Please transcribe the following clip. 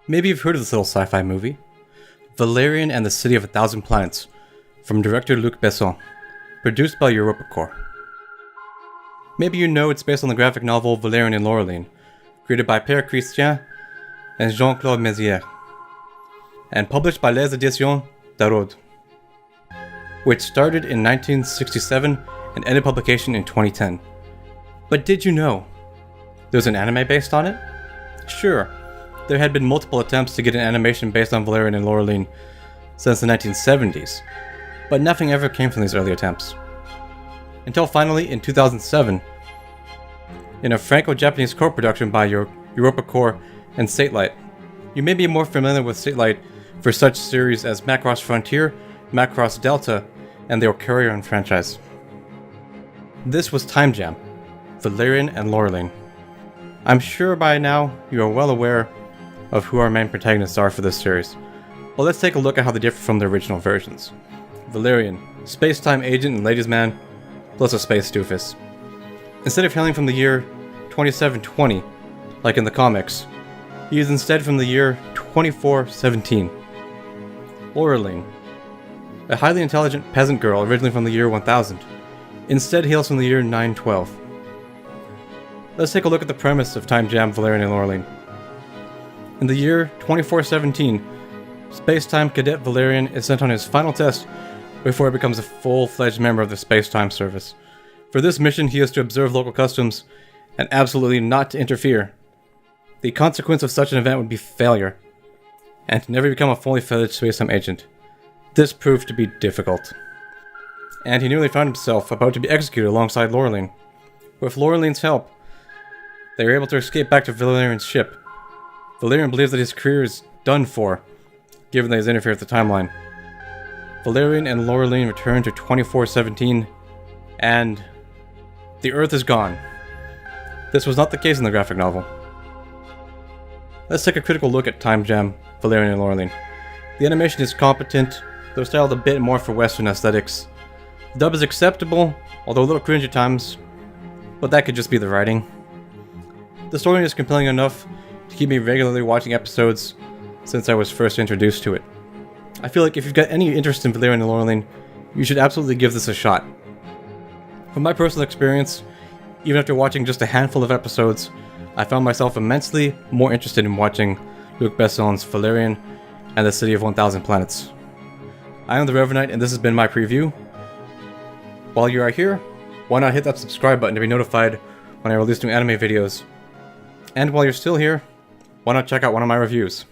Maybe you've heard of this little sci-fi movie, Valerian and the City of a Thousand Planets, from director Luc Besson, produced by EuropaCorp. Maybe you know it's based on the graphic novel Valerian and Laureline, created by Père Christian and Jean-Claude Mézières, and published by Les Éditions Darod, which started in 1967 and ended publication in 2010. But did you know there's an anime based on it? Sure, there had been multiple attempts to get an animation based on Valerian and Laureline since the 1970s, but nothing ever came from these early attempts. Until finally, in 2007, in a Franco-Japanese co-production by EuropaCorp and Satellite. You may be more familiar with Satellite for such series as Macross Frontier, Macross Delta, and the Ocarion franchise. This was Time Jam, Valerian and Laureline. I'm sure by now you are well aware of who our main protagonists are for this series, but let's take a look at how they differ from the original versions. Valerian, space-time agent and ladies' man, plus a space doofus. Instead of hailing from the year 2720, like in the comics, he is instead from the year 2417. Laureline, a highly intelligent peasant girl originally from the year 1000, instead hails from the year 912. Let's take a look at the premise of Time Jam, Valerian and Laureline. In the year 2417, space-time cadet Valerian is sent on his final test before he becomes a full-fledged member of the space-time service. For this mission, he is to observe local customs and absolutely not to interfere. The consequence of such an event would be failure, and to never become a fully fledged space-time agent. This proved to be difficult, and he nearly found himself about to be executed alongside Laureline. With Laureline's help, they were able to escape back to Valerian's ship. Valerian believes that his career is done for, given that he's interfered with the timeline. Valerian and Laureline return to 2417, and the Earth is gone. This was not the case in the graphic novel. Let's take a critical look at Time Jam, Valerian and Laureline. The animation is competent, though styled a bit more for Western aesthetics. The dub is acceptable, although a little cringe at times, but that could just be the writing. The story is compelling enough to keep me regularly watching episodes since I was first introduced to it. I feel like if you've got any interest in Valerian and Laureline, you should absolutely give this a shot. From my personal experience, even after watching just a handful of episodes, I found myself immensely more interested in watching Luc Besson's Valerian and the City of 1000 Planets. I am the Revenite, and this has been my preview. While you are here, why not hit that subscribe button to be notified when I release new anime videos? And while you're still here, why not check out one of my reviews?